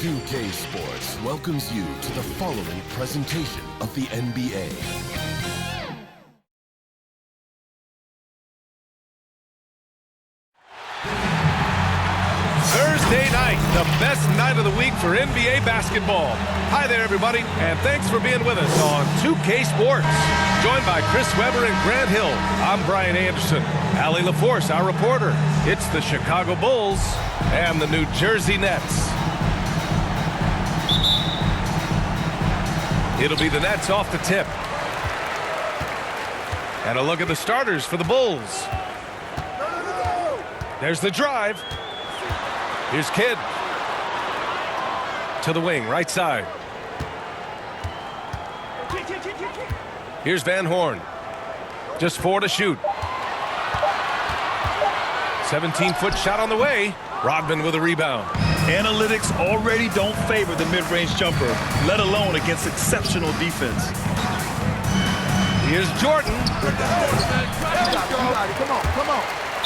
2K Sports welcomes you to the following presentation of the NBA. Thursday night, the best night of the week for NBA basketball. Hi there, everybody, and thanks for being with us on 2K Sports. Joined by Chris Webber and Grant Hill, I'm Brian Anderson. Allie LaForce, our reporter. It's the Chicago Bulls and the New Jersey Nets. It'll be the Nets off the tip. And a look at the starters for the Bulls. There's the drive. Here's Kidd. To the wing, right side. Here's Van Horn. Just 4 to shoot. 17-foot shot on the way. Rodman with a rebound. Analytics already don't favor the mid-range jumper, let alone against exceptional defense. Here's Jordan. Come on.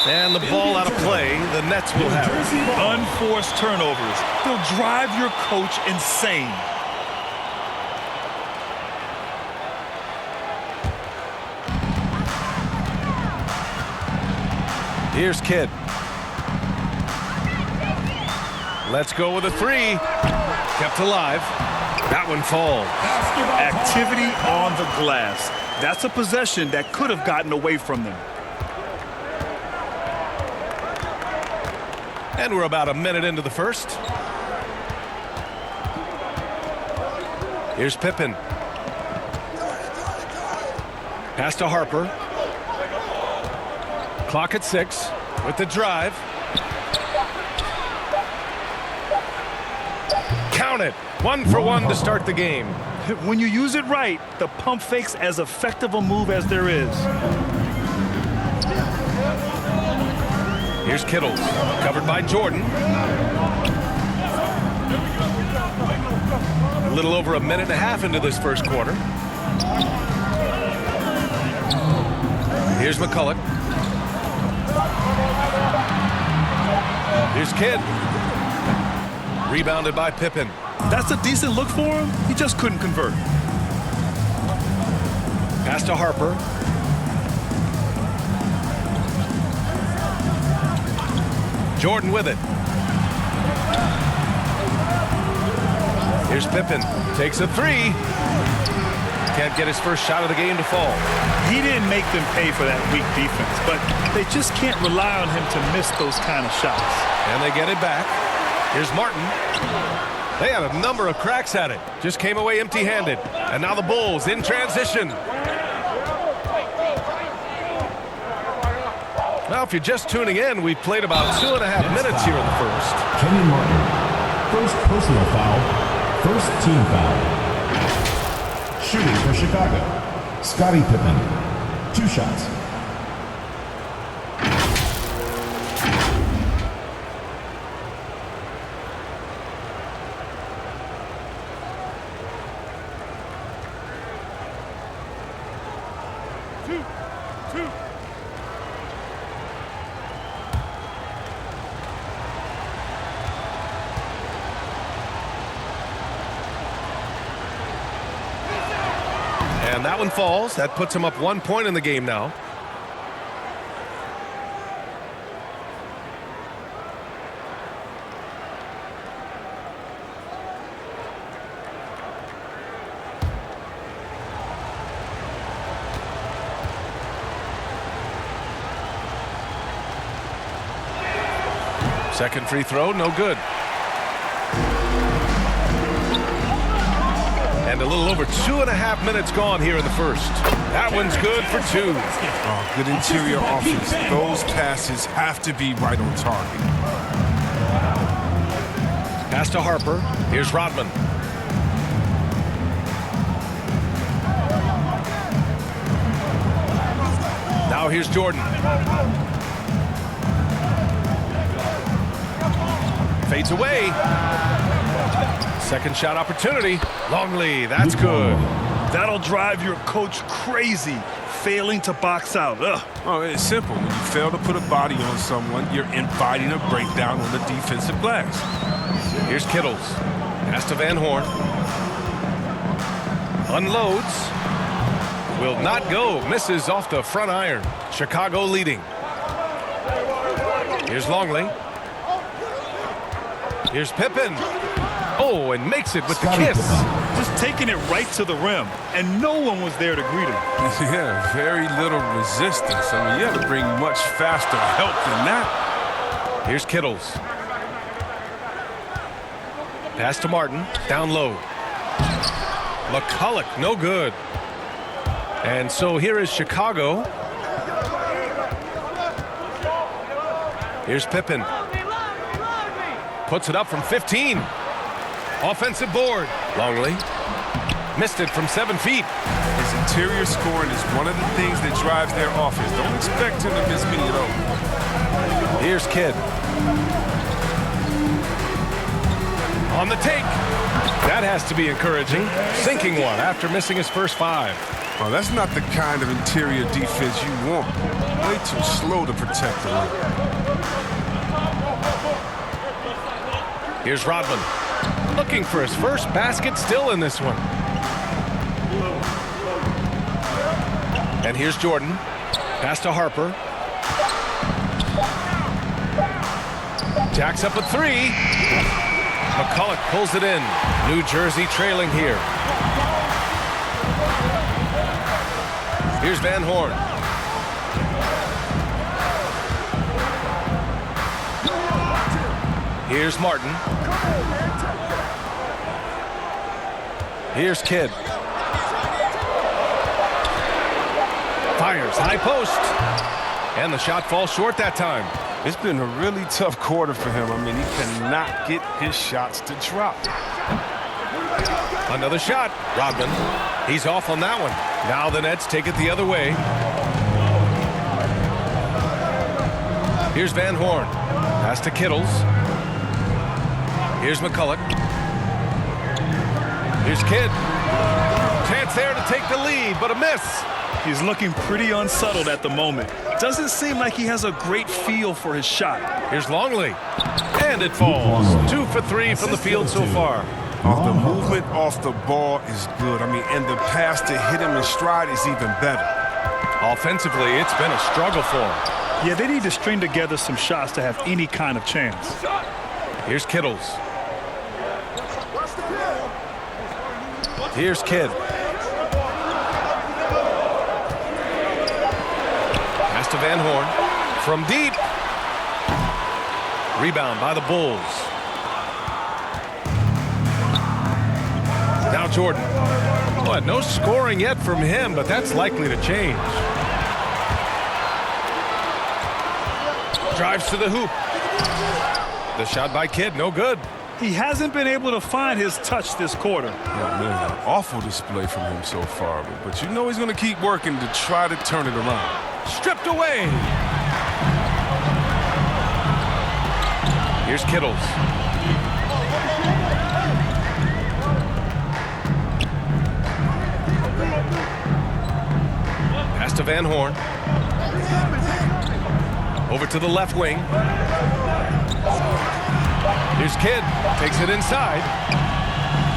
And the ball out of play. The Nets will have it. Unforced turnovers. They'll drive your coach insane. Here's Kidd. Let's go with a 3. Kept alive. That one falls. Activity on the glass. That's a possession that could have gotten away from them. And we're about a minute into the first. Here's Pippen. Pass to Harper. Clock at 6 with the drive. Count it. 1 for 1 to start the game. When you use it right, the pump fake's as effective a move as there is. Here's Kittles, covered by Jordan. A little over a minute and a half into this first quarter. Here's McCulloch. Here's Kidd. Rebounded by Pippen. That's a decent look for him. He just couldn't convert. Pass to Harper. Jordan with it. Here's Pippen. Takes a 3. Can't get his first shot of the game to fall. He didn't make them pay for that weak defense, but they just can't rely on him to miss those kind of shots. And they get it back. Here's Martin. They had a number of cracks at it. Just came away empty-handed. And now the Bulls in transition. Now, if you're just tuning in, we've played about 2.5 minutes here in the first. Kenyon Martin, first personal foul, first team foul. Shooting for Chicago, Scottie Pippen, 2 shots. And that one falls. That puts him up 1 point in the game now. Second free throw, no good. And a little over 2.5 minutes gone here in the first. That one's good for 2. Oh, good interior offense. Those passes have to be right on target. Pass to Harper. Here's Rodman. Now here's Jordan. Fades away. Second shot opportunity. Longley, that's good. That'll drive your coach crazy, failing to box out. Ugh. Oh, it's simple. When you fail to put a body on someone, you're inviting a breakdown on the defensive glass. Here's Kittles. Pass to Van Horn. Unloads. Will not go. Misses off the front iron. Chicago leading. Here's Longley. Here's Pippen. Oh, and makes it with the kiss. Just taking it right to the rim, and no one was there to greet him. Yeah, very little resistance. I mean, you have to bring much faster help than that. Here's Kittles. Pass to Martin. Down low. McCulloch, no good. And so here is Chicago. Here's Pippen. Puts it up from 15. Offensive board. Longley. Missed it from 7 feet. His interior scoring is one of the things that drives their offense. Don't expect him to miss many of those. Here's Kidd. On the take. That has to be encouraging. Sinking one after missing his first 5. Well, that's not the kind of interior defense you want. Way too slow to protect the rim. Here's Rodman. Looking for his first basket still in this one. And here's Jordan. Pass to Harper. Jacks up a 3. McCulloch pulls it in. New Jersey trailing here. Here's Van Horn. Here's Martin. Here's Kidd. Fires, high post. And the shot falls short that time. It's been a really tough quarter for him. I mean, he cannot get his shots to drop. Another shot. Rodman. He's off on that one. Now the Nets take it the other way. Here's Van Horn. Pass to Kittles. Here's McCulloch. Here's Kidd. Chance there to take the lead, but a miss. He's looking pretty unsettled at the moment. Doesn't seem like he has a great feel for his shot. Here's Longley. And it falls. 2 for 3 from the field so far. The movement off the ball is good. I mean, and the pass to hit him in stride is even better. Offensively, it's been a struggle for him. Yeah, they need to string together some shots to have any kind of chance. Here's Kittles. Here's Kidd. Pass to Van Horn. From deep. Rebound by the Bulls. Now Jordan. Boy, no scoring yet from him, but that's likely to change. Drives to the hoop. The shot by Kidd, no good. He hasn't been able to find his touch this quarter. Yeah, man, an awful display from him so far. But you know he's going to keep working to try to turn it around. Stripped away. Here's Kittles. Pass to Van Horn. Over to the left wing. Here's Kidd. Takes it inside.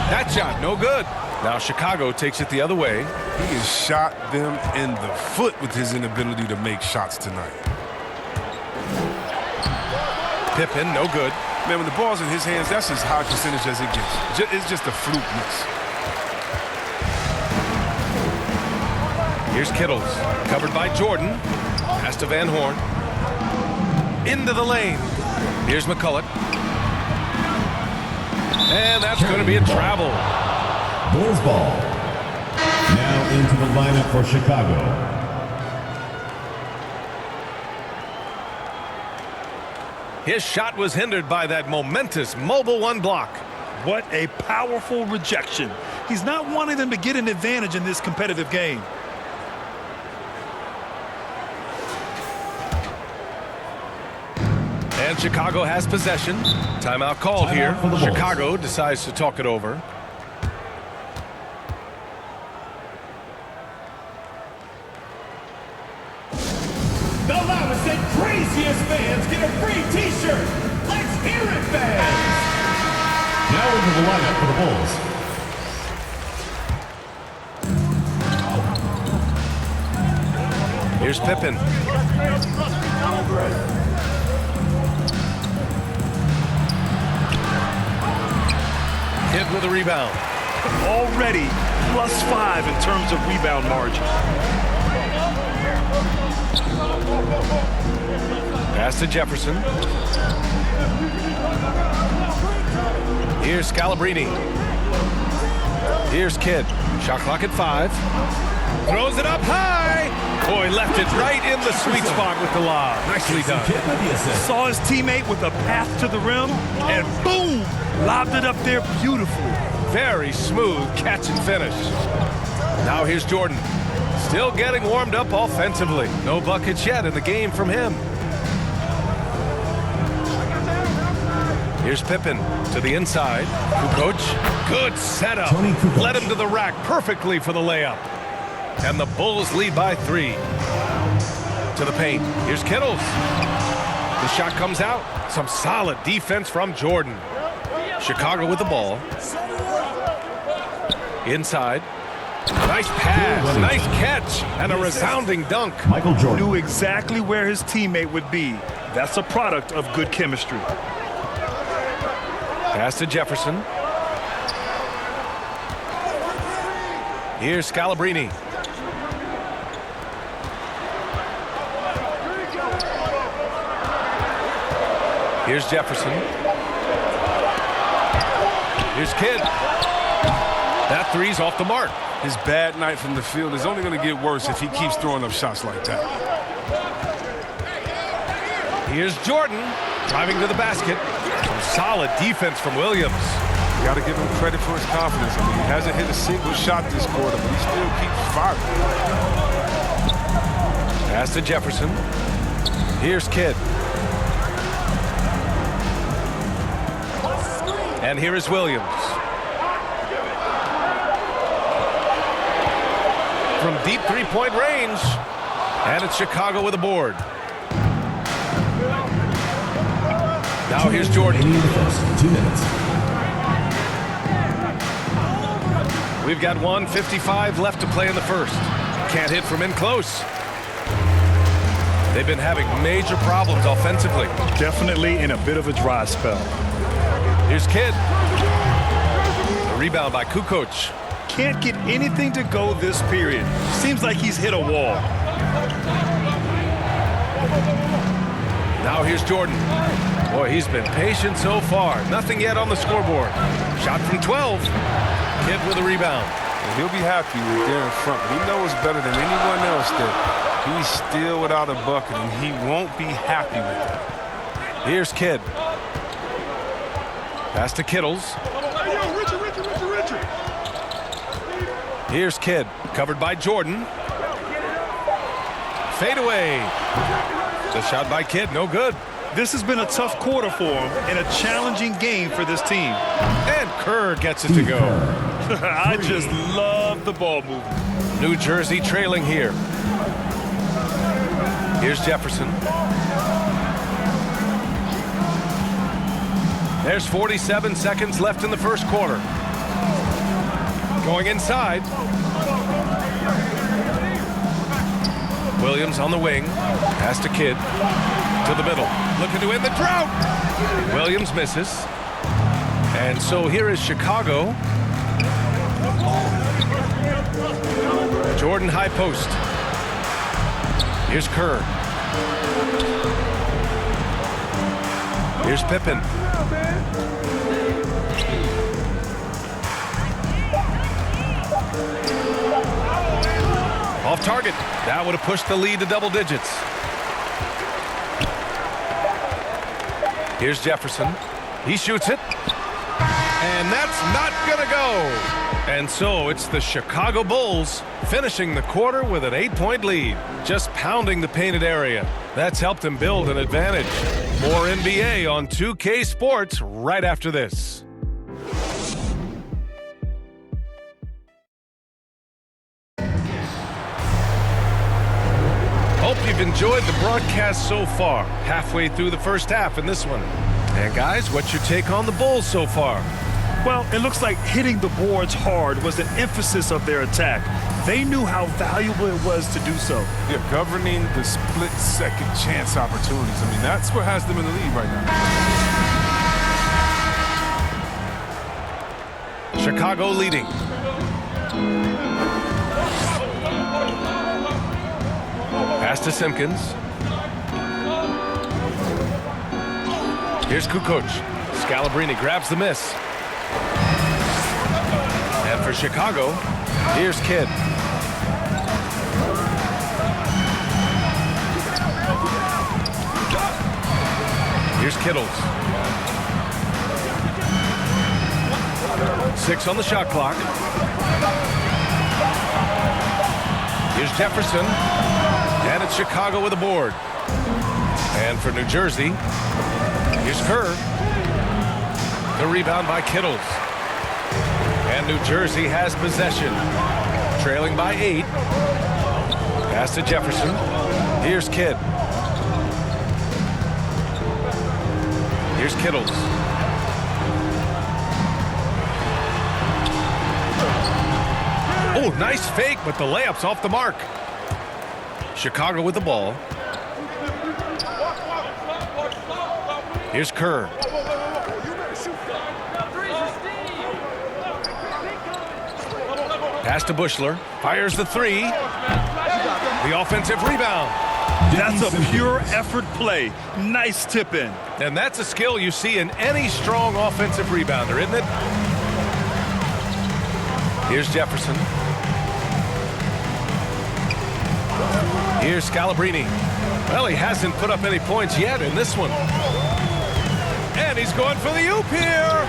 That shot, no good. Now Chicago takes it the other way. He has shot them in the foot with his inability to make shots tonight. Pippen, no good. Man, when the ball's in his hands, that's as high percentage as it gets. It's just a fluke miss. Here's Kittles. Covered by Jordan. Pass to Van Horn. Into the lane. Here's McCulloch. And that's going to be a travel. Bulls ball. Now into the lineup for Chicago. His shot was hindered by that momentous Mobile One block. What a powerful rejection. He's not wanting them to get an advantage in this competitive game. And Chicago has possession. Timeout called here. Chicago decides to talk it over. The loudest and craziest fans get a free t-shirt. Let's hear it, fans! Now we to the lineup for the Bulls. Here's Pippen. Hit with a rebound. Already +5 in terms of rebound margin. Pass to Jefferson. Here's Scalabrini. Here's Kidd. Shot clock at 5. Throws it up high. Boy, left it right in the sweet spot with the lob. Nicely done. Saw his teammate with a path to the rim, and boom, lobbed it up there beautifully. Very smooth catch and finish. Now here's Jordan. Still getting warmed up offensively. No buckets yet in the game from him. Here's Pippen to the inside. Kukoc. Good setup. Led him to the rack perfectly for the layup. And the Bulls lead by 3. To the paint. Here's Kittles. The shot comes out. Some solid defense from Jordan. Chicago with the ball. Inside. Nice pass. Nice catch. And a resounding dunk. Michael Jordan knew exactly where his teammate would be. That's a product of good chemistry. Pass to Jefferson. Here's Scalabrini. Here's Jefferson. Here's Kidd. That three's off the mark. His bad night from the field is only going to get worse if he keeps throwing up shots like that. Here's Jordan driving to the basket. Some solid defense from Williams. You got to give him credit for his confidence. I mean, he hasn't hit a single shot this quarter, but he still keeps firing. Pass to Jefferson. Here's Kidd. And here is Williams. From deep three-point range. And it's Chicago with a board. Now here's Jordan. 2 minutes. We've got 1:55 left to play in the first. Can't hit from in close. They've been having major problems offensively. Definitely in a bit of a dry spell. Here's Kidd. A rebound by Kukoc. Can't get anything to go this period. Seems like he's hit a wall. Now here's Jordan. Boy, he's been patient so far. Nothing yet on the scoreboard. Shot from 12. Kidd with a rebound. And he'll be happy with there in front. But he knows better than anyone else that he's still without a bucket, and he won't be happy with that. Here's Kidd. Pass to Kittles. Here's Kidd, covered by Jordan. Fade away. The shot by Kidd, no good. This has been a tough quarter for him and a challenging game for this team. And Kerr gets it to go. I just love the ball movement. New Jersey trailing here. Here's Jefferson. There's 47 seconds left in the first quarter. Going inside. Williams on the wing. Pass to Kidd. To the middle. Looking to end the drought. Williams misses. And so here is Chicago. Jordan high post. Here's Kerr. Here's Pippen. Off target. That would have pushed the lead to double digits. Here's Jefferson. He shoots it. And that's not gonna go. And so it's the Chicago Bulls finishing the quarter with an 8-point lead. Just pounding the painted area. That's helped them build an advantage. More NBA on 2K Sports right after this. Hope you've enjoyed the broadcast so far. Halfway through the first half in this one. And guys, what's your take on the Bulls so far? Well, it looks like hitting the boards hard was an emphasis of their attack. They knew how valuable it was to do so. Yeah, governing the split-second chance opportunities. I mean, that's what has them in the lead right now. Chicago leading. Pass to Simpkins. Here's Kukoc. Scalabrini grabs the miss. And for Chicago, here's Kidd. Here's Kittles. 6 on the shot clock. Here's Jefferson. And it's Chicago with a board. And for New Jersey, here's Kerr. The rebound by Kittles. And New Jersey has possession. Trailing by 8. Pass to Jefferson. Here's Kidd. Here's Kittles. Oh, nice fake, but the layup's off the mark. Chicago with the ball. Here's Kerr. Pass to Bushler. Fires the 3. The offensive rebound. That's a pure effort play. Nice tip in. And that's a skill you see in any strong offensive rebounder, isn't it? Here's Jefferson. Here's Scalabrini. Well, he hasn't put up any points yet in this one. And he's going for the oop here.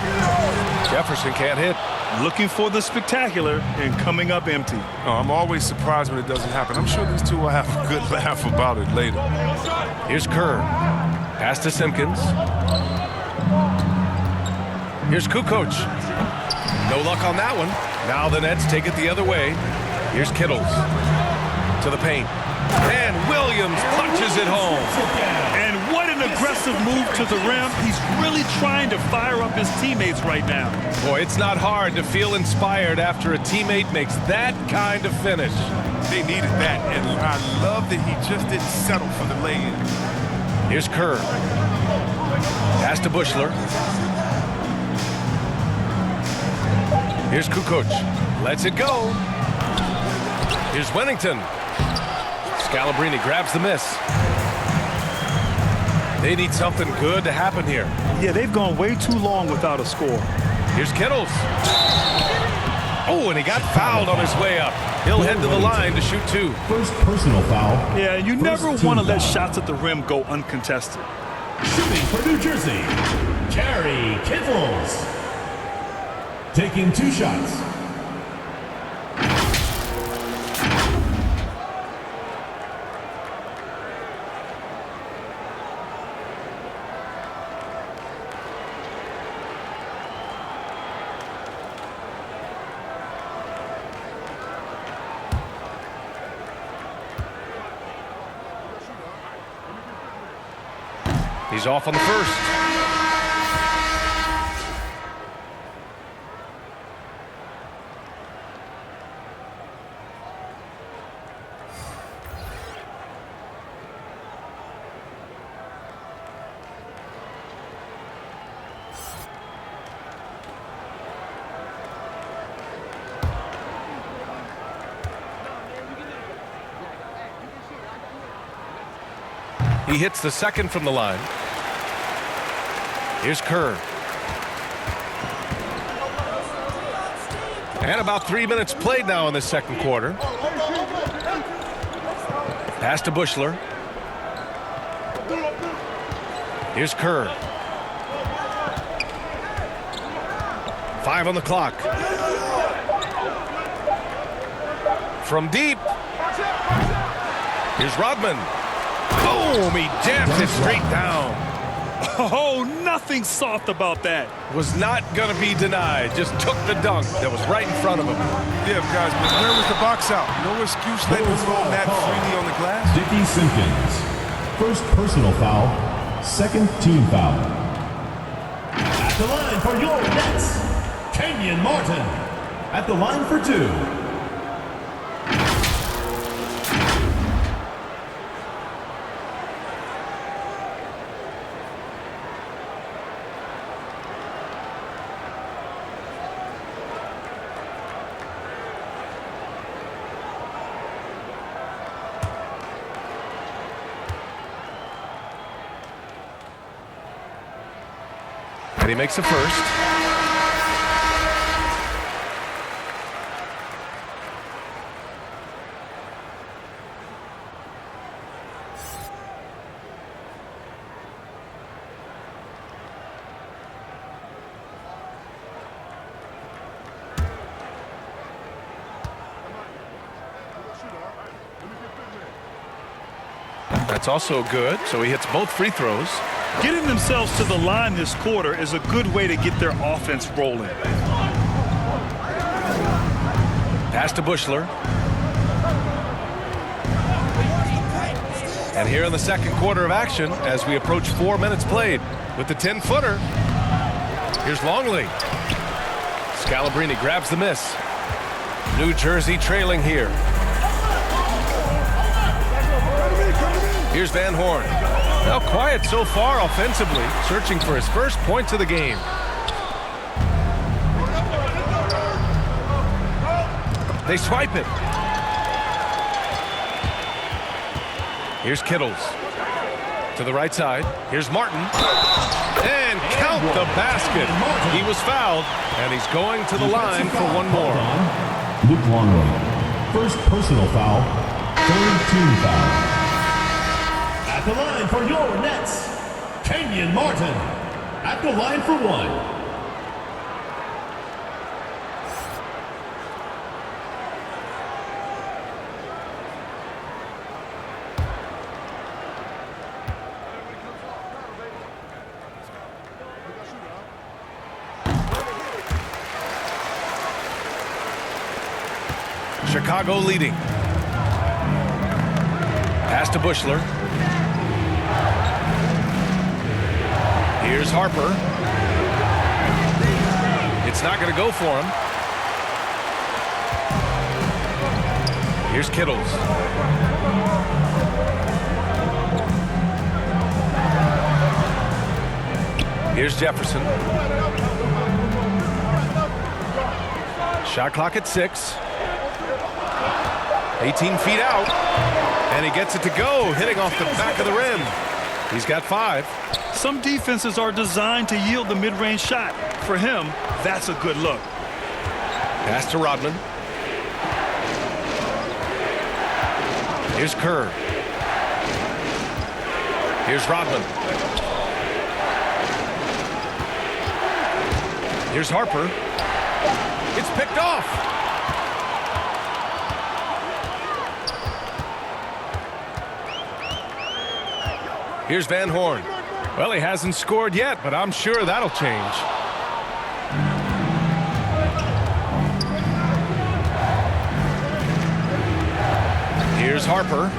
Jefferson can't hit. Looking for the spectacular and coming up empty. Oh, I'm always surprised when it doesn't happen. I'm sure these two will have a good laugh about it later. Here's Kerr. Pass to Simpkins. Here's Kukoc. No luck on that one. Now the Nets take it the other way. Here's Kittles. To the paint. And Williams punches it home. And what an aggressive move to the rim. He's really trying to fire up his teammates right now. Boy, it's not hard to feel inspired after a teammate makes that kind of finish. They needed that, and I love that he just didn't settle for the lay-in. Here's Kerr. Pass to Bushler. Here's Kukoc. Lets it go. Here's Wennington. Scalabrini grabs the miss. They need something good to happen here. Yeah, they've gone way too long without a score. Here's Kittles. Oh, and he got fouled on his way up. He'll head to the line to shoot 2. First personal foul. Yeah, you never want to let shots at the rim go uncontested. Shooting for New Jersey, Gary Kittles. Taking 2 shots. He's off on the first. He hits the second from the line. Here's Kerr. And about 3 minutes played now in the second quarter. Pass to Bushler. Here's Kerr. 5 on the clock. From deep. Here's Rodman. Boom! He jams it straight down. Oh, nothing soft about that. Was not going to be denied. Just took the dunk that was right in front of him. Yeah, guys, but where was the box out? No excuse letting him roll that freely on the glass. Dickie Simpkins. First personal foul. Second team foul. At the line for your Nets, Kenyon Martin at the line for 2. And he makes the first. That's also good, so he hits both free throws. Getting themselves to the line this quarter is a good way to get their offense rolling. Pass to Bushler. And here in the second quarter of action, as we approach 4 minutes played, with the 10-footer, here's Longley. Scalabrini grabs the miss. New Jersey trailing here. Here's Van Horn. Now quiet so far offensively, searching for his first points of the game. They swipe it. Here's Kittles. To the right side. Here's Martin. And count the basket. He was fouled, and he's going to the line for one more. Luke Longley, first personal foul, third team foul. At the line for your Nets, Kenyon Martin. At the line for 1. Chicago leading. Pass to Bushler. Here's Harper. It's not going to go for him. Here's Kittles. Here's Jefferson. Shot clock at 6. 18 feet out. And he gets it to go, hitting off the back of the rim. He's got 5. Some defenses are designed to yield the mid-range shot. For him, that's a good look. Pass to Rodman. Here's Kerr. Here's Rodman. Here's Harper. It's picked off. Here's Van Horn. Well, he hasn't scored yet, but I'm sure that'll change. Here's Harper.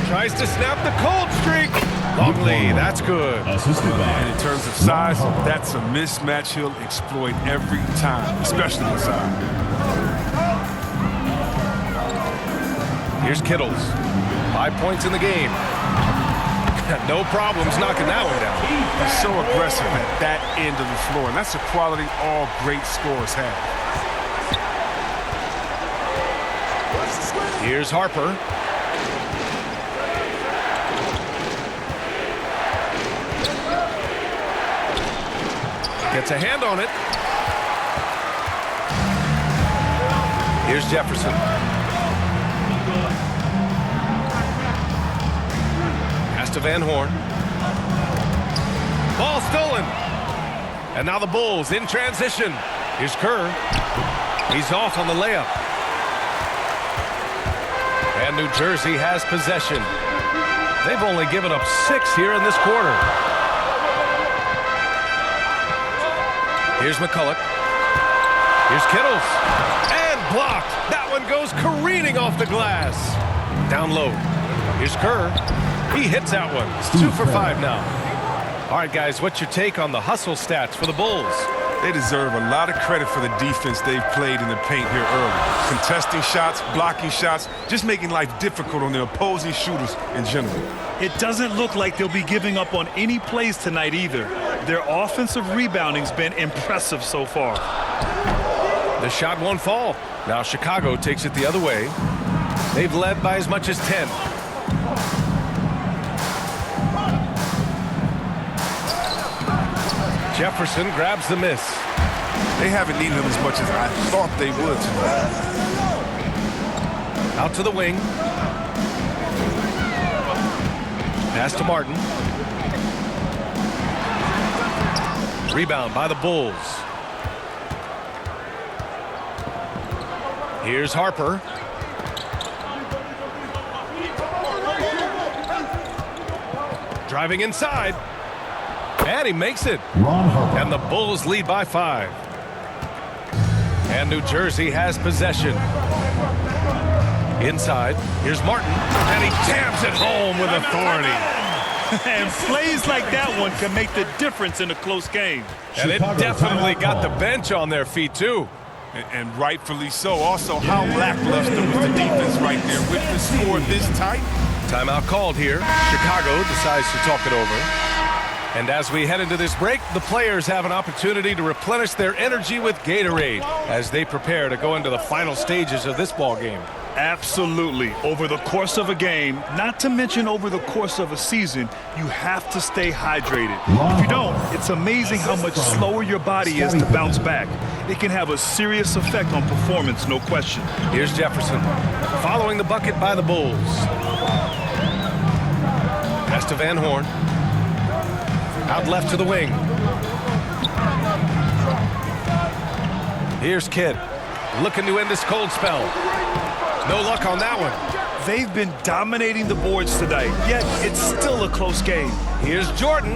Tries to snap the cold streak. Longley, that's good. And in terms of size, that's a mismatch he'll exploit every time, especially inside. Here's Kittles. 5 points in the game. No problems knocking that one down. He's so aggressive at that end of the floor, and that's a quality all great scorers have. Here's Harper. Gets a hand on it. Here's Jefferson. Pass to Van Horn. Ball stolen. And now the Bulls in transition. Here's Kerr. He's off on the layup. And New Jersey has possession. They've only given up 6 here in this quarter. Here's McCulloch. Here's Kittles. And blocked. That one goes careening off the glass. Down low. Here's Kerr. He hits that one. 2 for 5 now. All right, guys, what's your take on the hustle stats for the Bulls? They deserve a lot of credit for the defense they've played in the paint here early. Contesting shots, blocking shots, just making life difficult on the opposing shooters in general. It doesn't look like they'll be giving up on any plays tonight either. Their offensive rebounding's been impressive so far. The shot won't fall. Now Chicago takes it the other way. They've led by as much as 10. Jefferson grabs the miss. They haven't needed them as much as I thought they would tonight. Out to the wing. Pass to Martin. Rebound by the Bulls. Here's Harper. Driving inside. And he makes it. And the Bulls lead by 5. And New Jersey has possession. Inside, here's Martin. And he jams it home with authority. And plays like that one can make the difference in a close game. And it definitely got the bench on their feet, too. And rightfully so. Also, how lackluster was the defense right there with the score this tight? Timeout called here. Chicago decides to talk it over. And as we head into this break, the players have an opportunity to replenish their energy with Gatorade as they prepare to go into the final stages of this ball game. Absolutely. Over the course of a game, not to mention over the course of a season, you have to stay hydrated. If you don't, it's amazing how much slower your body is to bounce back. It can have a serious effect on performance, no question. Here's Jefferson, following the bucket by the Bulls. Pass to Van Horn. Out left to the wing. Here's Kidd, looking to end this cold spell. No luck on that one. They've been dominating the boards tonight, yet it's still a close game. Here's Jordan.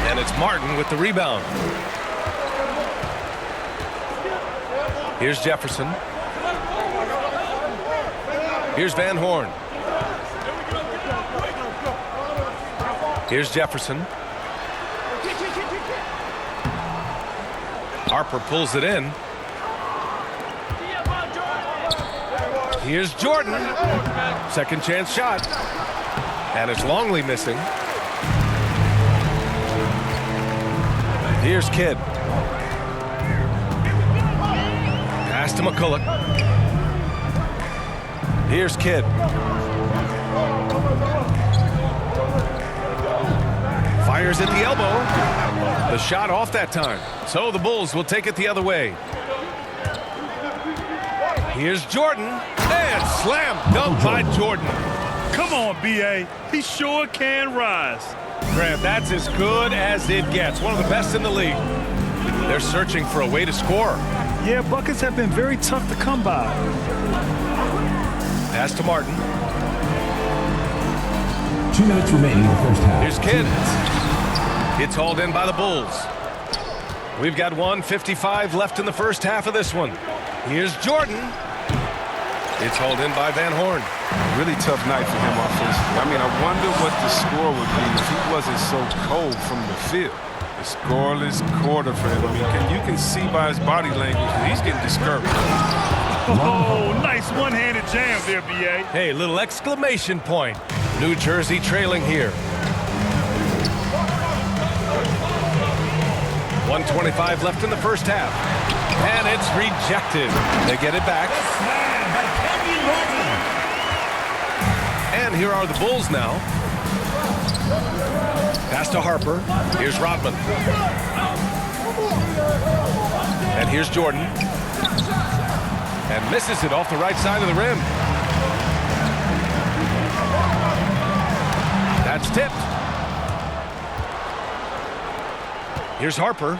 And it's Martin with the rebound. Here's Jefferson. Here's Van Horn. Here's Jefferson. Harper pulls it in. Here's Jordan. Second chance shot. And it's Longley missing. Here's Kidd. Pass to McCulloch. Here's Kidd. Fires at the elbow. The shot off that time. So the Bulls will take it the other way. Here's Jordan. And slam dunk by Jordan. Come on, B.A. He sure can rise. Grant, that's as good as it gets. One of the best in the league. They're searching for a way to score. Yeah, buckets have been very tough to come by. Pass to Martin. 2 minutes remaining in the first half. Here's Kidd. It's hauled in by the Bulls. We've got 1:55 left in the first half of this one. Here's Jordan. It's hauled in by Van Horn. Really tough night for him offensively. I mean, I wonder what the score would be if he wasn't so cold from the field. A scoreless quarter for him. I mean, you can see by his body language that he's getting discouraged. Oh, nice one-handed jam there, B.A. Hey, little exclamation point. New Jersey trailing here. 1:25 left in the first half. And it's rejected. They get it back. And here are the Bulls now. Pass to Harper. Here's Rodman. And here's Jordan. And misses it off the right side of the rim. That's tipped. Here's Harper.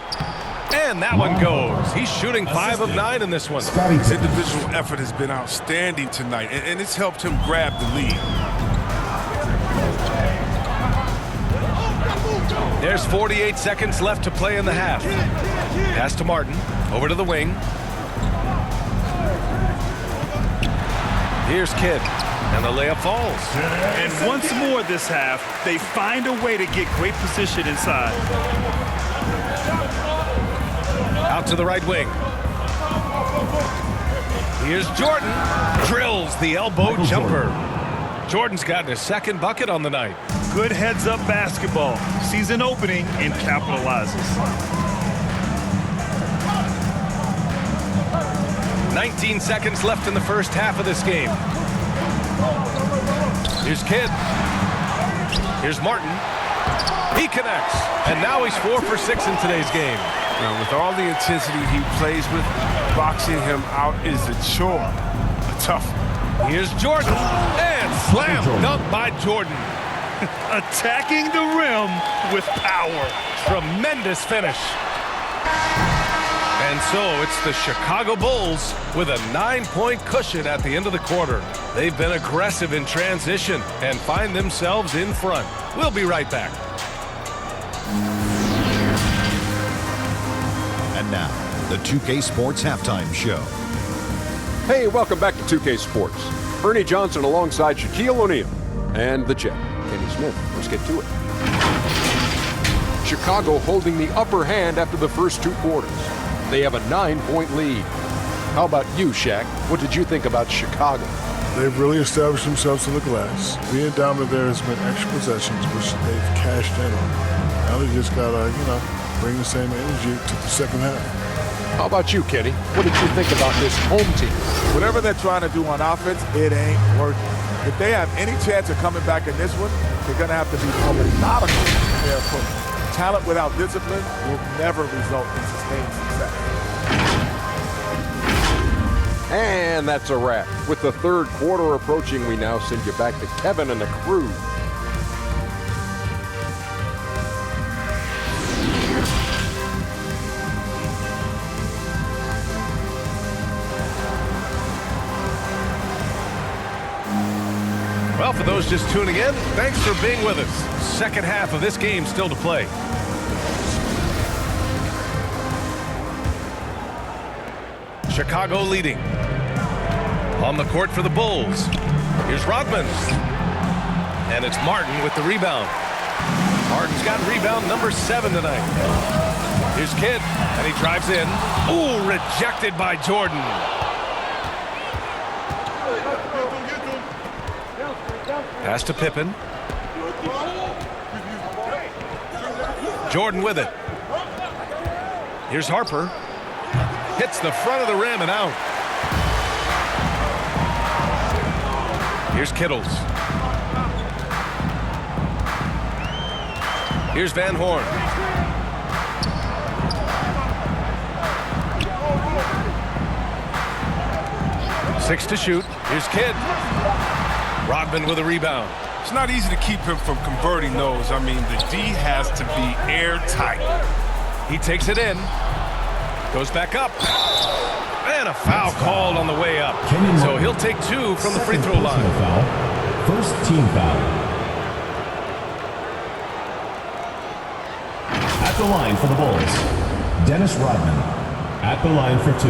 And that one goes. He's shooting 5 of 9 in this one. His individual effort has been outstanding tonight, and it's helped him grab the lead. There's 48 seconds left to play in the half. Pass to Martin. Over to the wing. Here's Kidd. And the layup falls. And once more this half, they find a way to get great position inside. to the right wing. Here's Jordan. Drills the elbow jumper. Jordan's gotten his second bucket on the night. Good heads-up basketball. Sees an opening and capitalizes. 19 seconds left in the first half of this game. Here's Kidd. Here's Martin. He connects. And now he's 4 for 6 in today's game. Now, with all the intensity he plays with, boxing him out is a chore. A tough one. Here's Jordan. And slam dunk by Jordan. Attacking the rim with power. Tremendous finish. And so it's the Chicago Bulls with a 9-point cushion at the end of the quarter. They've been aggressive in transition and find themselves in front. We'll be right back. And now, the 2K Sports Halftime Show. Hey, welcome back to 2K Sports. Ernie Johnson alongside Shaquille O'Neal and the Jet, Kenny Smith. Let's get to it. Chicago holding the upper hand after the first 2 quarters. They have a 9-point lead. How about you, Shaq? What did you think about Chicago? They've really established themselves in the glass. Being dominant there has been extra possessions, which they've cashed in on. Now they just got to, bring the same energy to the second half. How about you, Kenny? What did you think about this home team? Whatever they're trying to do on offense, it ain't working. If they have any chance of coming back in this one, they're going to have to be more methodical in their approach. Talent without discipline will never result in sustained success. And that's a wrap. With the third quarter approaching, we now send you back to Kevin and the crew. Well, for those just tuning in, thanks for being with us. Second half of this game still to play. Chicago leading. On the court for the Bulls. Here's Rodman. And it's Martin with the rebound. Martin's got rebound number 7 tonight. Here's Kidd, and he drives in. Ooh, rejected by Jordan. Pass to Pippen. Jordan with it. Here's Harper. Hits the front of the rim and out. Here's Kittles. Here's Van Horn. Six to shoot. Here's Kidd. Rodman with a rebound. It's not easy to keep him from converting those. I mean, the D has to be airtight. He takes it in. Goes back up. And a foul called on the way up. So he'll take 2 from the free throw line. Foul. First team foul. At the line for the Bulls, Dennis Rodman. At the line for 2.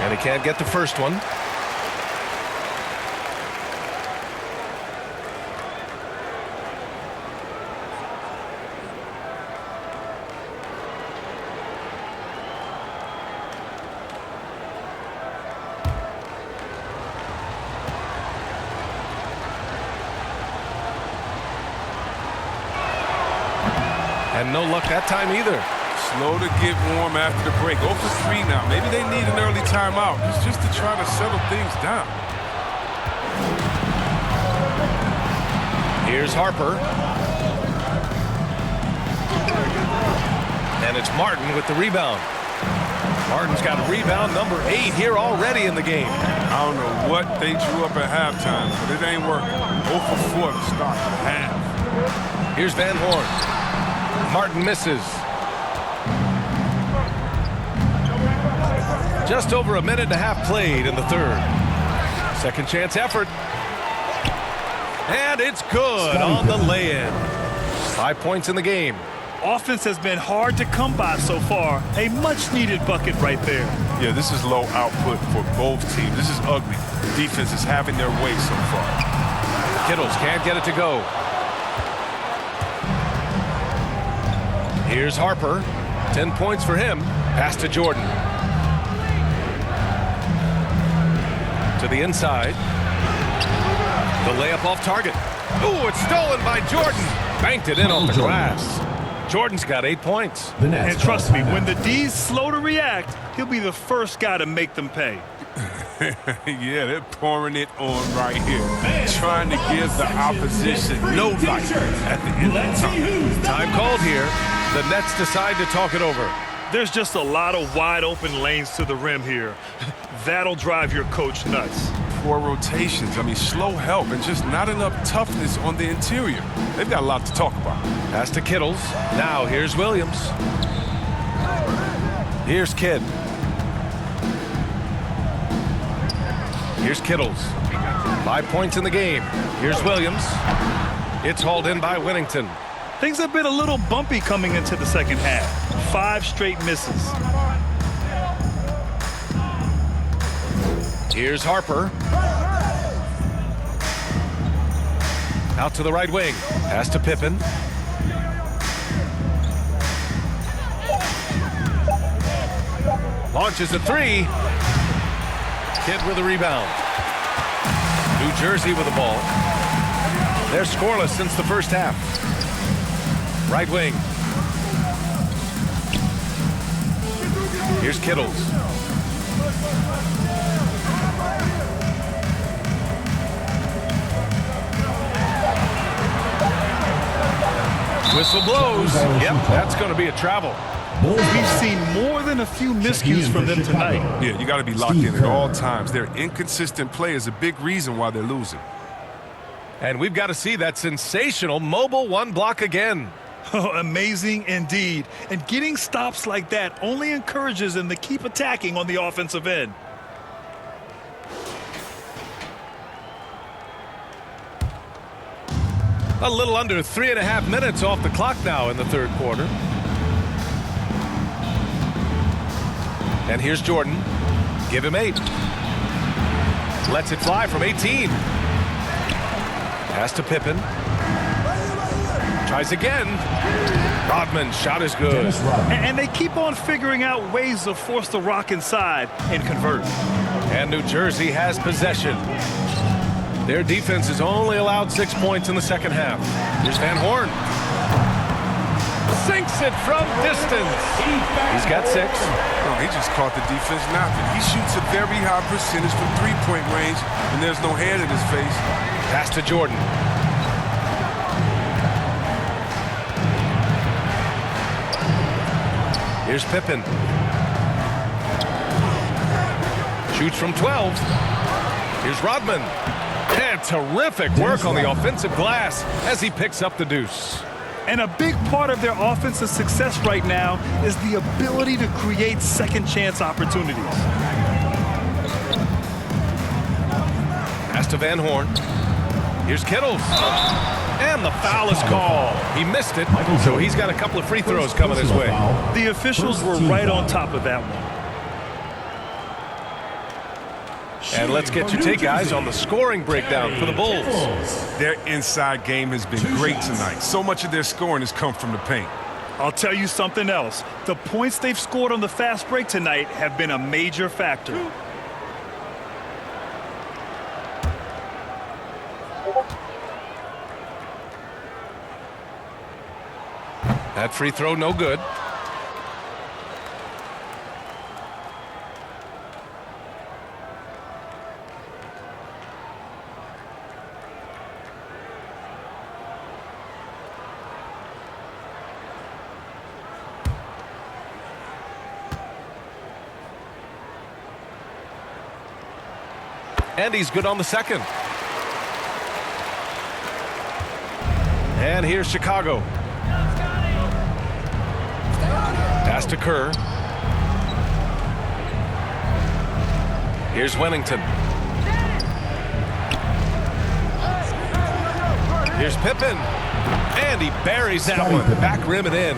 And he can't get the first one. And no luck that time either. Slow to get warm after the break. 0 for 3 now. Maybe they need an early timeout. It's just to try to settle things down. Here's Harper. And it's Martin with the rebound. Martin's got rebound number 8 here already in the game. I don't know what they drew up at halftime, but it ain't working. 0 for 4 to start the half. Here's Van Horn. Martin misses. Just over a minute and a half played in the third. Second chance effort. And it's good on the lay-in. 5 points in the game. Offense has been hard to come by so far. A much-needed bucket right there. Yeah, this is low output for both teams. This is ugly. The defense is having their way so far. Kittles can't get it to go. Here's Harper. 10 points for him. Pass to Jordan. To the inside. The layup off target. Ooh, it's stolen by Jordan. Banked it in off the glass. Jordan's got 8 points. And trust me, when the D's slow to react, he'll be the first guy to make them pay. Yeah, they're pouring it on right here. Trying to give the opposition no life at the end of the time. Time called here. The Nets decide to talk it over. There's just a lot of wide open lanes to the rim here. That'll drive your coach nuts. Poor rotations. I mean, slow help and just not enough toughness on the interior. They've got a lot to talk about. Pass to Kittles. Now here's Williams. Here's Kidd. Here's Kittles. 5 points in the game. Here's Williams. It's hauled in by Whittington. Things have been a little bumpy coming into the second half. 5 straight misses. Here's Harper. Out to the right wing. Pass to Pippen. Launches a three. Kidd with a rebound. New Jersey with the ball. They're scoreless since the first half. Right wing. Here's Kittles. Whistle blows. Yep, that's going to be a travel. We've seen more than a few miscues from them tonight. Yeah, you got to be locked in at all times. Their inconsistent play is a big reason why they're losing. And we've got to see that sensational mobile one block again. Oh, amazing indeed. And getting stops like that only encourages them to keep attacking on the offensive end. A little under 3.5 minutes off the clock now in the third quarter. And here's Jordan. Give him 8. Lets it fly from 18. Pass to Pippen. Tries again. Rodman's shot is good. And they keep on figuring out ways to force the rock inside and convert. And New Jersey has possession. Their defense has only allowed 6 points in the second half. Here's Van Horn. Sinks it from distance. He's got 6. Oh, he just caught the defense napping. He shoots a very high percentage from three-point range, and there's no hand in his face. Pass to Jordan. Here's Pippen. Shoots from 12. Here's Rodman. And terrific work on the offensive glass as he picks up the deuce. And a big part of their offensive success right now is the ability to create second chance opportunities. Pass to Van Horn. Here's Kittles. And the foul is called. He missed it, so he's got a couple of free throws coming his way. The officials were right on top of that one. And let's get your take, guys, on the scoring breakdown for the Bulls. Their inside game has been great tonight. So much of their scoring has come from the paint. I'll tell you something else. The points they've scored on the fast break tonight have been a major factor. That free throw, no good. And he's good on the second. And here's Chicago. Pass to Kerr. Here's Wennington. Here's Pippen. And he buries that one. Back rim and in.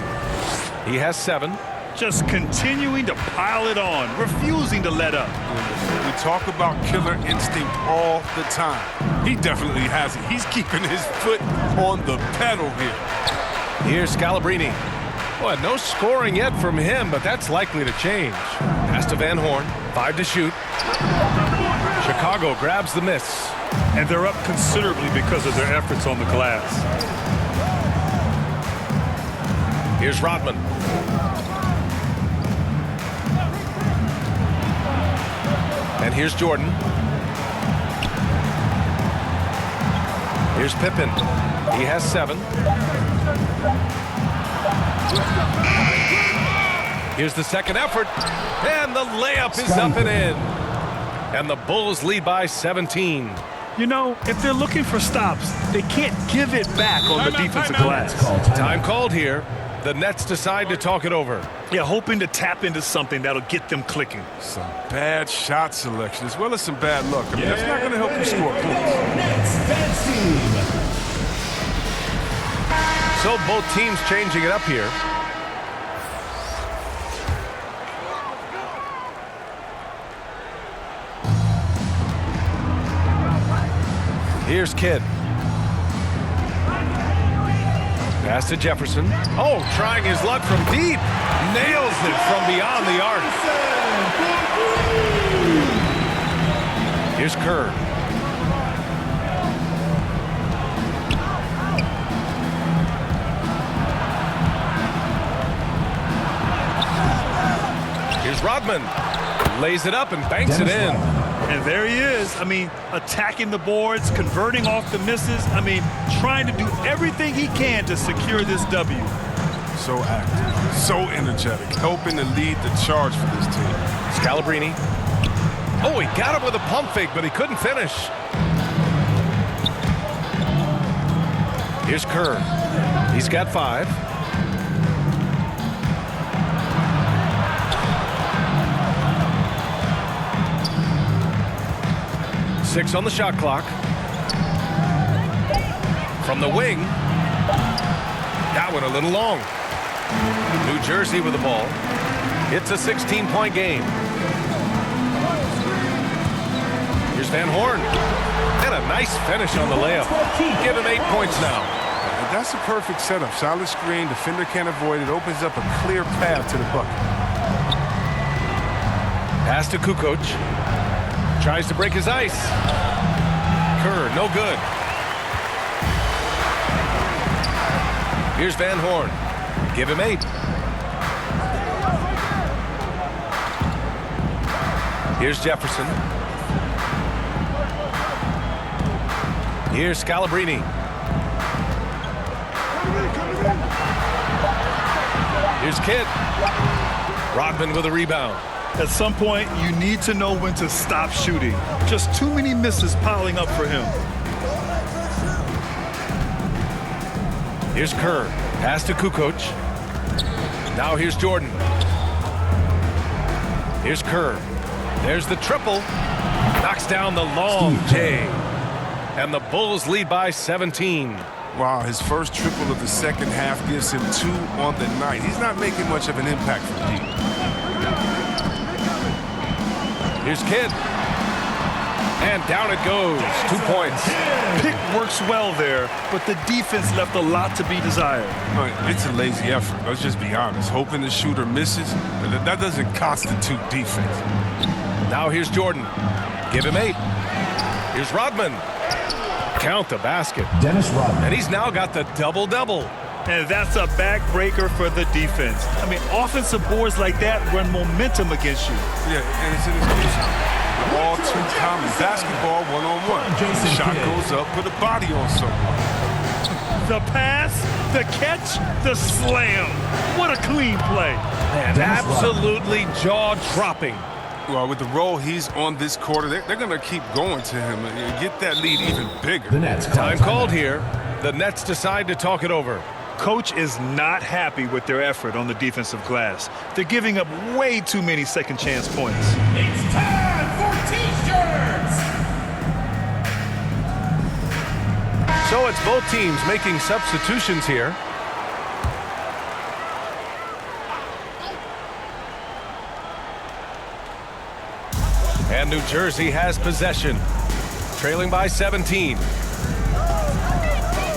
He has 7. Just continuing to pile it on, refusing to let up. We talk about killer instinct all the time. He definitely has it. He's keeping his foot on the pedal here. Here's Scalabrini. Well, no scoring yet from him, but that's likely to change. Pass to Van Horn. 5 to shoot. Chicago grabs the miss. And they're up considerably because of their efforts on the glass. Here's Rodman. And here's Jordan. Here's Pippen. He has 7. Here's the second effort. And the layup is up and in. And the Bulls lead by 17. You know, if they're looking for stops, they can't give it back on the defensive glass. Time called here. The Nets decide to talk it over. Yeah, hoping to tap into something that'll get them clicking. Some bad shot selection as well as some bad luck. I mean, that's not going to help you score points. So both teams changing it up here. Here's Kidd. Pass to Jefferson. Oh, trying his luck from deep. Nails it from beyond the arc. Here's Kerr. Here's Rodman. Lays it up and banks it in. And there he is. I mean, attacking the boards, converting off the misses. I mean, trying to do everything he can to secure this W. So active, so energetic, helping to lead the charge for this team. Scalabrini. Oh, he got him with a pump fake, but he couldn't finish. Here's Kerr. He's got 5. Six on the shot clock. From the wing. That one a little long. New Jersey with the ball. It's a 16-point game. Here's Van Horn. And a nice finish on the layup. Give him 8 points now. That's a perfect setup. Solid screen. Defender can't avoid it. Opens up a clear path to the bucket. Pass to Kukoc. Tries to break his ice. Kerr, no good. Here's Van Horn. Give him 8. Here's Jefferson. Here's Scalabrini. Here's Kidd. Rodman with a rebound. At some point, you need to know when to stop shooting. Just too many misses piling up for him. Here's Kerr. Pass to Kukoc. Now here's Jordan. Here's Kerr. There's the triple. Knocks down the long J. And the Bulls lead by 17. Wow, his first triple of the second half gives him 2 on the night. He's not making much of an impact from deep. Here's Kidd. And down it goes. 2 points. Pick works well there, but the defense left a lot to be desired. It's a lazy effort. Let's just be honest. Hoping the shooter misses, that doesn't constitute defense. Now here's Jordan. Give him 8. Here's Rodman. Count the basket. Dennis Rodman. And he's now got the double-double. And that's a backbreaker for the defense. I mean, offensive boards like that run momentum against you. Yeah, and it's in his case. All too common. Basketball one-on-one. The shot goes up, put a body on someone. The pass, the catch, the slam. What a clean play. Man, absolutely jaw-dropping. Well, with the role he's on this quarter, they're going to keep going to him and get that lead even bigger. The Nets Time called here. The Nets decide to talk it over. Coach is not happy with their effort on the defensive glass. They're giving up way too many second chance points. It's time for team So it's both teams making substitutions here. And New Jersey has possession, trailing by 17.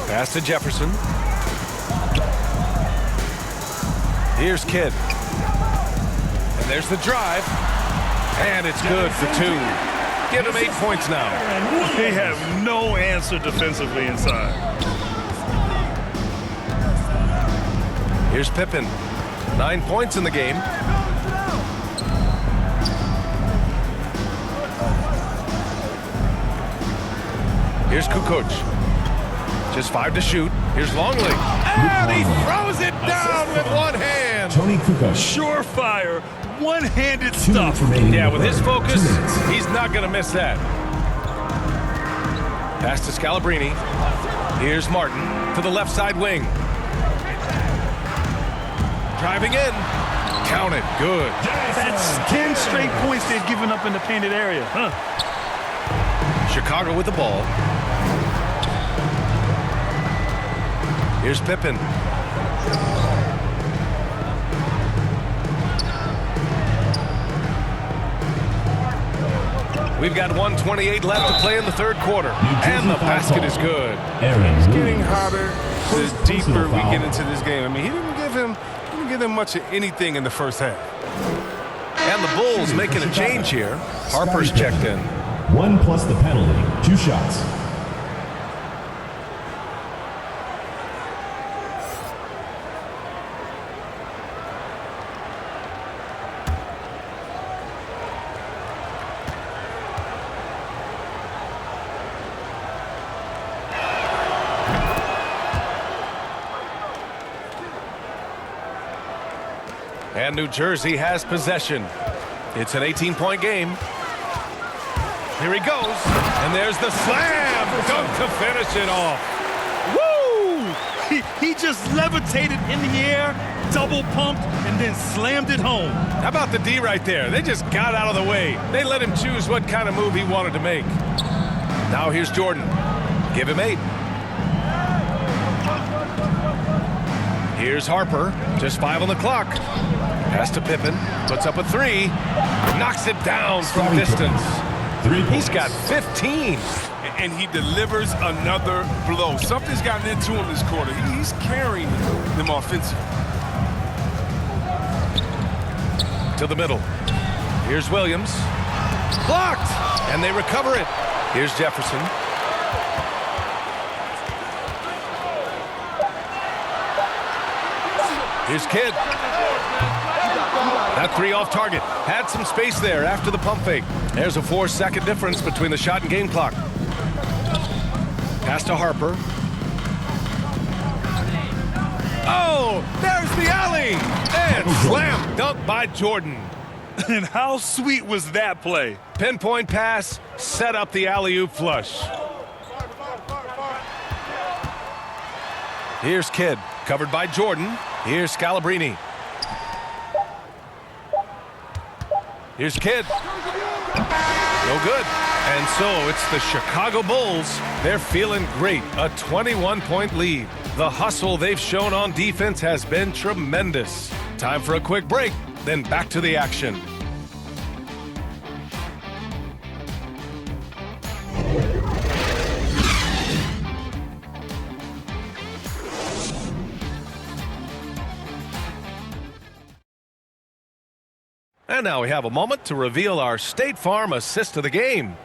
Pass to Jefferson. Here's Kidd. And there's the drive. And it's good for 2. Give him 8 points now. They have no answer defensively inside. Here's Pippen. 9 points in the game. Here's Kukoc. Just 5 to shoot. Here's Longley. And he throws it down with one hand. Tony Kukoc. Surefire, one-handed stuff. Yeah, with his focus, he's not going to miss that. Pass to Scalabrini. Here's Martin to the left side wing. Driving in. Count it. Good. That's 10 straight points they've given up in the painted area. Chicago with the ball. Here's Pippen. We've got 1:28 left to play in the third quarter. And the basket is good. It's getting harder the deeper we get into this game. I mean, he didn't give him much of anything in the first half. And the Bulls making a change here. Harper's checked in. 1 plus the penalty. 2 shots. And New Jersey has possession. It's an 18-point game. Here he goes. And there's the slam dunk to finish it off. Woo! He just levitated in the air, double pumped, and then slammed it home. How about the D right there? They just got out of the way. They let him choose what kind of move he wanted to make. Now here's Jordan. Give him 8. Here's Harper. Just 5 on the clock. Pass to Pippen. Puts up a 3. Knocks it down from distance. He's got 15. And he delivers another blow. Something's gotten into him this quarter. He's carrying them offensively. To the middle. Here's Williams. Blocked! And they recover it. Here's Jefferson. Here's Kidd. That 3 off target. Had some space there after the pump fake. There's a 4-second difference between the shot and game clock. Pass to Harper. Oh, there's the alley. And slam dunk by Jordan. And how sweet was that play? Pinpoint pass, set up the alley-oop flush. Here's Kidd, covered by Jordan. Here's Scalabrini. Here's Kidd. No good. And so it's the Chicago Bulls. They're feeling great. A 21-point lead. The hustle they've shown on defense has been tremendous. Time for a quick break, then back to the action. And now we have a moment to reveal our State Farm assist of the game.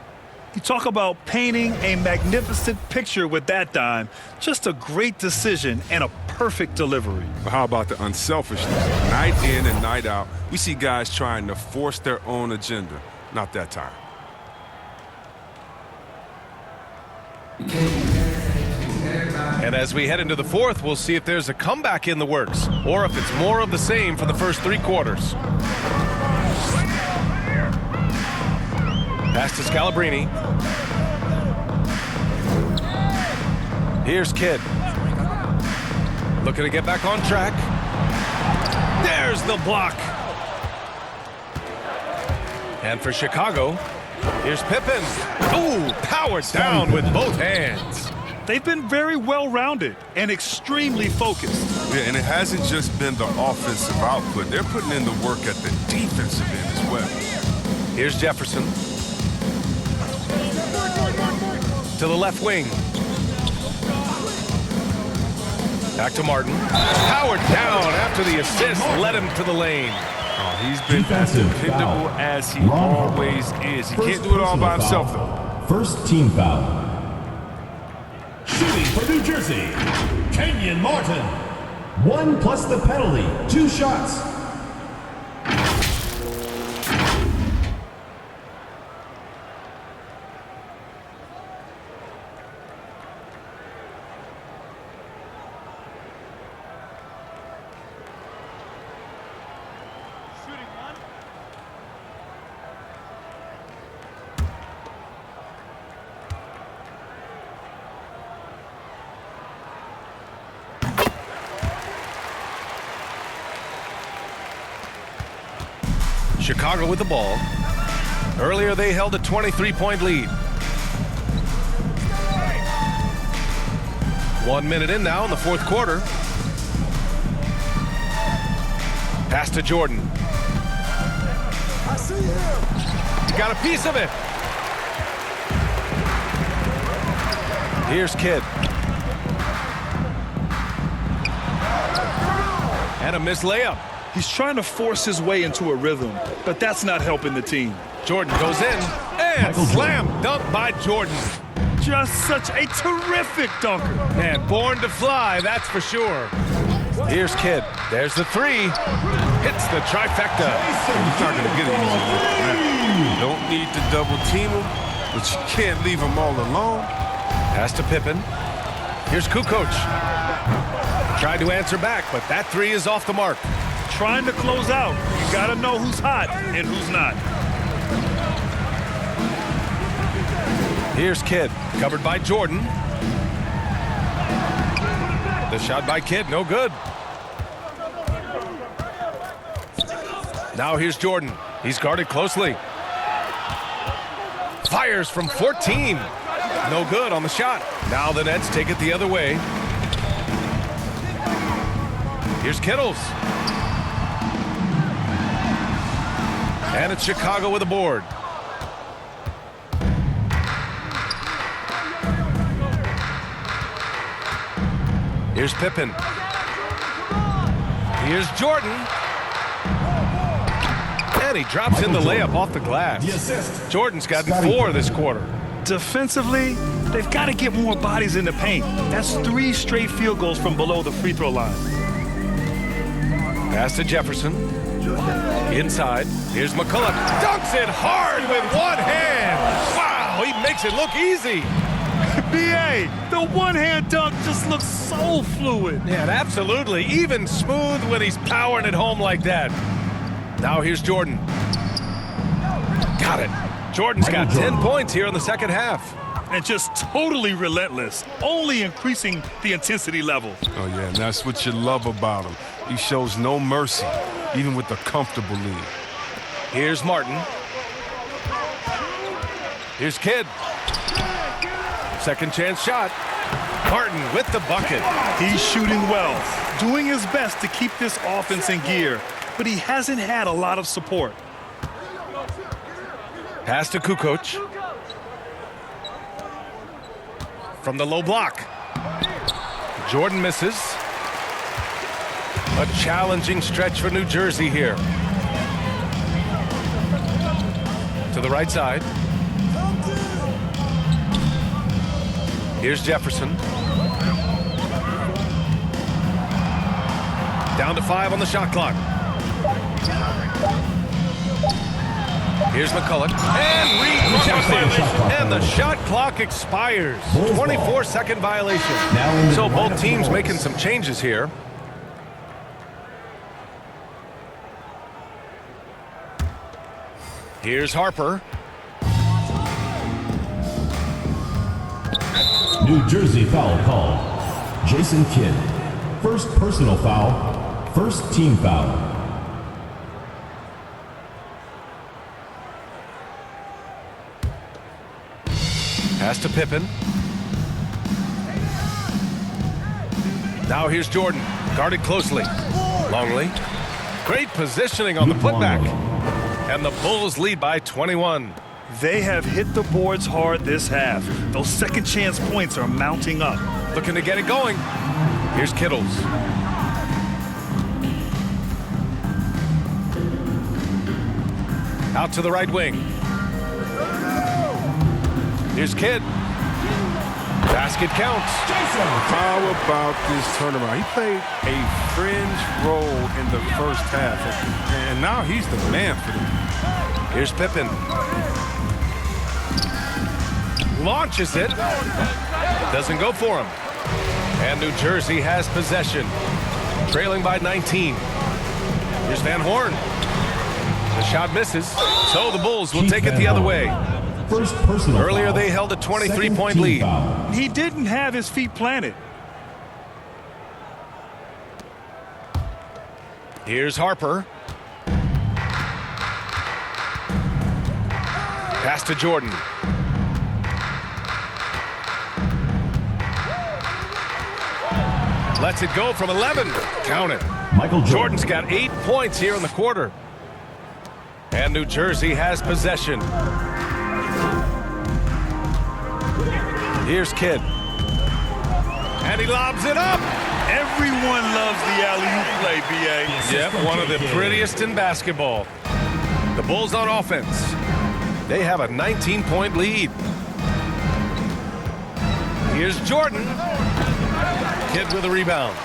You talk about painting a magnificent picture with that dime. Just a great decision and a perfect delivery. But how about the unselfishness? Night in and night out, we see guys trying to force their own agenda. Not that time. And as we head into the fourth, we'll see if there's a comeback in the works or if it's more of the same for the first 3 quarters. Pass to Scalabrini. Here's Kidd. Looking to get back on track. There's the block. And for Chicago, here's Pippen. Ooh, powered down with both hands. They've been very well-rounded and extremely focused. Yeah, and it hasn't just been the offensive output. They're putting in the work at the defensive end as well. Here's Jefferson. To the left wing. Back to Martin. Howard down after the assist. Led him to the lane. Oh, he's been as dependable as he always is. He can't do it all by himself, though. First team foul. Shooting for New Jersey, Kenyon Martin. 1 plus the penalty. 2 shots. Chicago with the ball. Earlier, they held a 23-point lead. 1 minute in now in the fourth quarter. Pass to Jordan. I see him. He's got a piece of it. Here's Kidd. And a missed layup. He's trying to force his way into a rhythm, but that's not helping the team. Jordan goes in and slam dunk by Jordan. Just such a terrific dunker. And born to fly, that's for sure. Here's Kidd. There's the three. Hits the trifecta. He's not going to get it easy. You don't need to double team him, but you can't leave him all alone. Pass to Pippen. Here's Kukoc. Tried to answer back, but that three is off the mark. Trying to close out. You got to know who's hot and who's not. Here's Kidd, covered by Jordan. The shot by Kidd, no good. Now here's Jordan. He's guarded closely. Fires from 14. No good on the shot. Now the Nets take it the other way. Here's Kittles. And it's Chicago with a board. Here's Pippen. Here's Jordan. And he drops in the layup off the glass. Jordan's gotten 4 this quarter. Defensively, they've got to get more bodies in the paint. That's 3 straight field goals from below the free throw line. Pass to Jefferson. Inside. Here's McCullough. Dunks it hard with one hand. Wow, he makes it look easy. B.A., the one-hand dunk just looks so fluid. Yeah, absolutely. Even smooth when he's powering it home like that. Now here's Jordan. Got it. Jordan's got 10 points here in the second half. And just totally relentless, only increasing the intensity level. Oh, yeah, and that's what you love about him. He shows no mercy, even with a comfortable lead. Here's Martin. Here's Kidd. Second chance shot. Martin with the bucket. He's shooting well, doing his best to keep this offense in gear, but he hasn't had a lot of support. Pass to Kukoc. From the low block. Jordan misses. A challenging stretch for New Jersey here. To the right side. Here's Jefferson. Down to 5 on the shot clock. Here's McCullough. And the shot clock expires. 24-second violation. So both teams making some changes here. Here's Harper. New Jersey foul called. Jason Kidd. First personal foul. First team foul. Pass to Pippen. Now here's Jordan, guarded closely. Longley. Great positioning on the putback. And the Bulls lead by 21. They have hit the boards hard this half. Those second chance points are mounting up. Looking to get it going. Here's Kittles. Out to the right wing. Here's Kidd. Basket counts. How about this turnaround? He played a fringe role in the first half, and now he's the man for them. Here's Pippen. Launches it. Doesn't go for him. And New Jersey has possession. Trailing by 19. Here's Van Horn. The shot misses, so the Bulls will take it the other way. First personal Earlier foul. they held a 23-point Second team lead. foul. He didn't have his feet planted. Here's Harper. Pass to Jordan. Lets it go from 11. Count it. Michael Jordan's got 8 points here in the quarter. And New Jersey has possession. Here's Kidd. And he lobs it up. Everyone loves the alley-oop play, B.A. Yep, one of the prettiest in basketball. The Bulls on offense. They have a 19-point lead. Here's Jordan. Kidd with a rebound.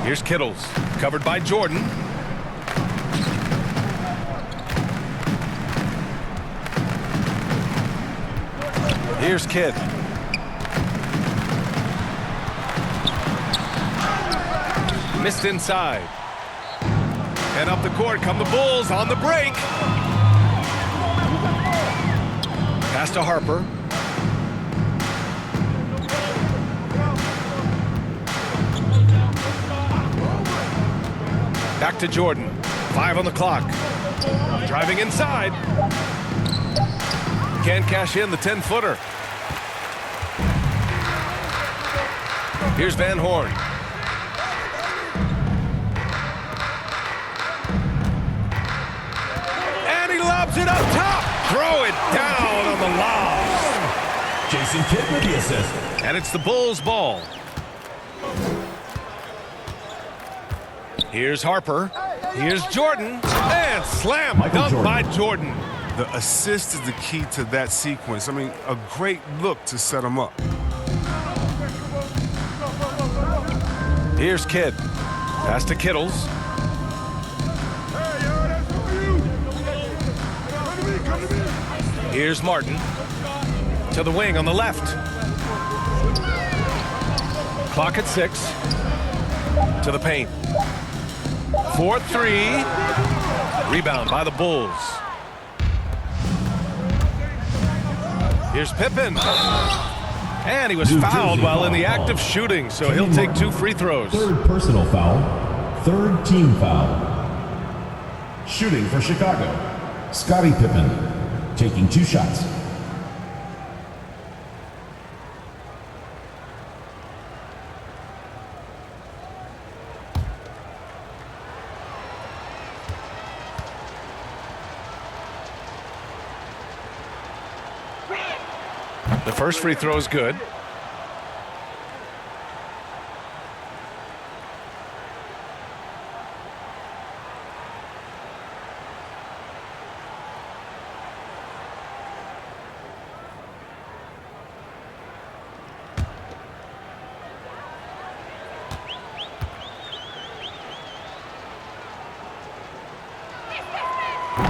Here's Kittles, covered by Jordan. Here's Kidd. Missed inside. And up the court come the Bulls on the break. Pass to Harper. Back to Jordan. 5 on the clock. Driving inside. Can't cash in the 10-footer. Here's Van Horn. And he lobs it up top. Throw it down on the lob. Jason Kidd with the assist. And it's the Bulls' ball. Here's Harper. Here's Jordan. And slam dunk by Jordan. The assist is the key to that sequence. I mean, a great look to set him up. Here's Kidd. Pass to Kittles. Here's Martin. To the wing on the left. Clock at 6. To the paint. 4-3. Rebound by the Bulls. Here's Pippen. And he was fouled while in the act of shooting, so he'll take 2 free throws. Third personal foul. Third team foul. Shooting for Chicago. Scottie Pippen taking 2 shots. The first free throw is good.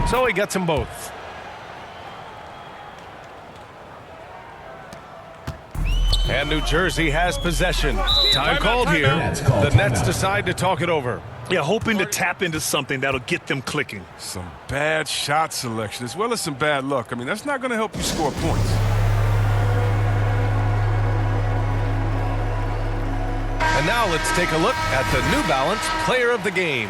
So he gets them both. And New Jersey has possession. Time called here. The Nets decide to talk it over. Yeah, hoping to tap into something that'll get them clicking. Some bad shot selection as well as some bad luck. I mean, that's not going to help you score points. And now let's take a look at the New Balance Player of the Game.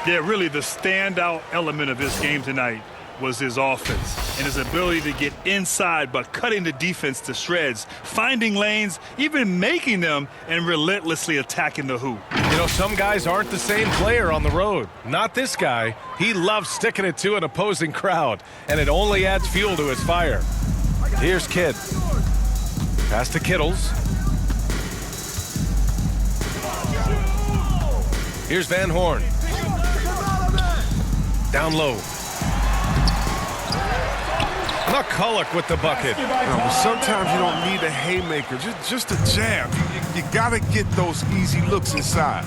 Yeah, really the standout element of this game tonight was his offense and his ability to get inside by cutting the defense to shreds, finding lanes, even making them, and relentlessly attacking the hoop. You know, some guys aren't the same player on the road. Not this guy. He loves sticking it to an opposing crowd, and it only adds fuel to his fire. Here's Kidd. Pass to Kittles. Here's Van Horn. Down low. McCulloch with the bucket. But sometimes you don't need a haymaker, just a jab. You got to get those easy looks inside.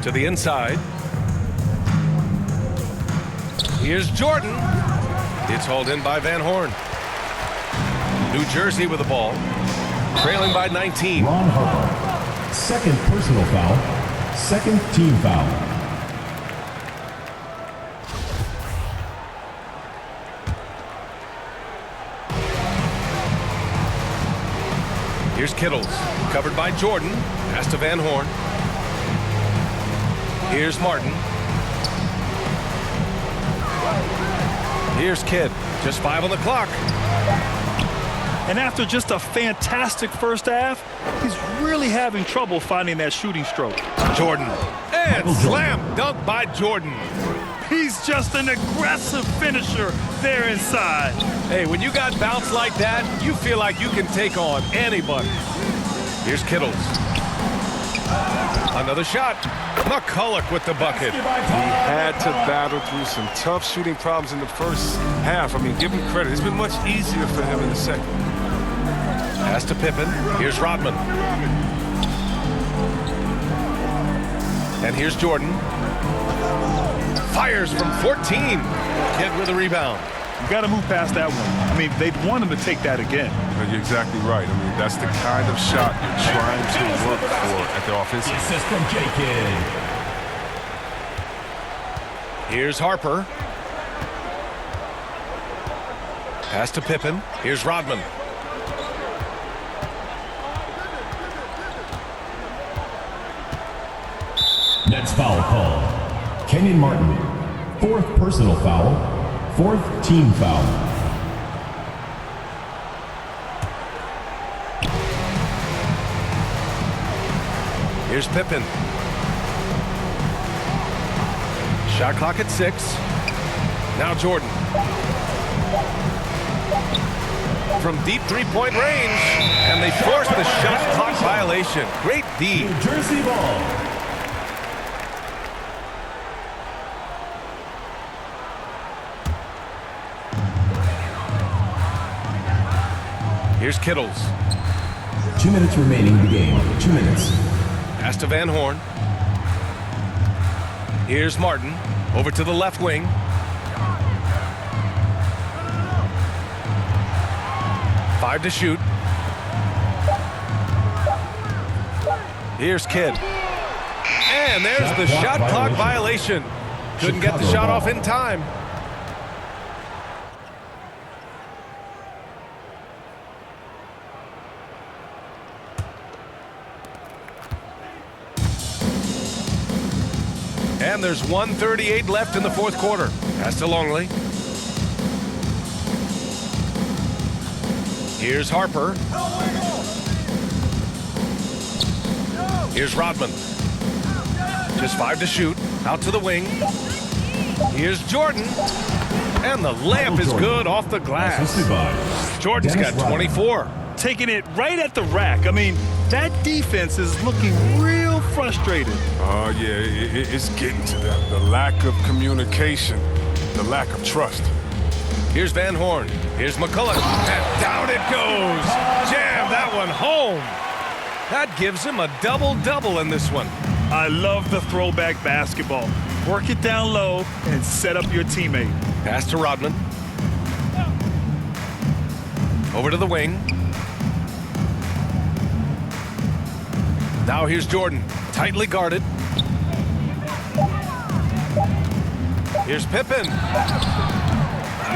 To the inside. Here's Jordan. It's hauled in by Van Horn. New Jersey with the ball. Trailing by 19. Ron Harper. Second personal foul. Second team foul. Here's Kittles, covered by Jordan. Pass to Van Horn. Here's Martin. Here's Kidd. Just 5 on the clock. And after just a fantastic first half, he's really having trouble finding that shooting stroke. Jordan. And slam dunk by Jordan. He's just an aggressive finisher there inside. Hey, when you got bounce like that, you feel like you can take on anybody. Here's Kittles. Another shot. McCulloch with the bucket. He had to battle through some tough shooting problems in the first half. I mean, give him credit. It's been much easier for him in the second. Pass to Pippen. Here's Rodman. And here's Jordan. Fires from 14. Kidd with a rebound. You got to move past that one. I mean, they'd want him to take that again. You're exactly right. I mean, that's the kind of shot you're trying to work for at the offensive. Assist from J-Kidd. Here's Harper. Pass to Pippen. Here's Rodman. Nets foul call. Kenyon Martin. Fourth personal foul. Fourth team foul. Here's Pippen. Shot clock at 6. Now Jordan. From deep three-point range. And they force the shot clock violation. Great D. New Jersey ball. Here's Kittles. 2 minutes remaining in the game. 2 minutes. Pass to Van Horn. Here's Martin. Over to the left wing. Five to shoot. Here's Kidd. And there's the shot clock violation. Couldn't get the shot off in time. And there's 1:38 left in the fourth quarter. Pass to Longley. Here's Harper. Here's Rodman. Just 5 to shoot. Out to the wing. Here's Jordan. And the layup is good off the glass. Jordan's got 24. Taking it right at the rack. I mean, that defense is looking real frustrated. Oh, yeah, it's getting to them. The lack of communication, the lack of trust. Here's Van Horn. Here's McCulloch. And down it goes. Jam that one home. That gives him a double-double in this one. I love the throwback basketball. Work it down low and set up your teammate. Pass to Rodman. Over to the wing. Now here's Jordan, tightly guarded. Here's Pippen.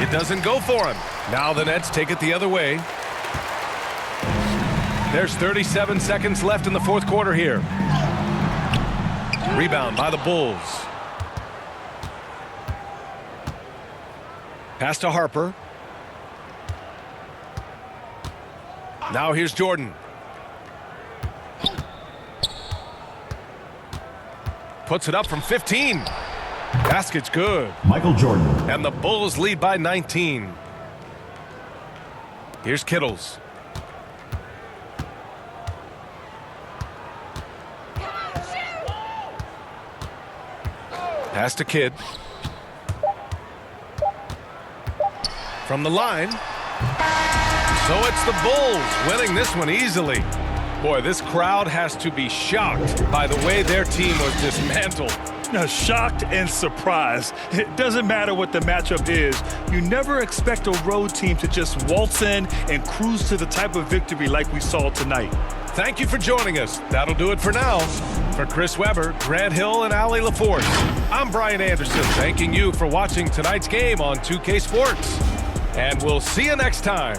It doesn't go for him. Now the Nets take it the other way. There's 37 seconds left in the fourth quarter here. Rebound by the Bulls. Pass to Harper. Now here's Jordan. Puts it up from 15. Basket's good. Michael Jordan. And the Bulls lead by 19. Here's Kittles. Pass to Kidd. From the line. So it's the Bulls winning this one easily. Boy, this crowd has to be shocked by the way their team was dismantled. Shocked and surprised. It doesn't matter what the matchup is. You never expect a road team to just waltz in and cruise to the type of victory like we saw tonight. Thank you for joining us. That'll do it for now. For Chris Webber, Grant Hill, and Allie LaForce, I'm Brian Anderson, thanking you for watching tonight's game on 2K Sports. And we'll see you next time.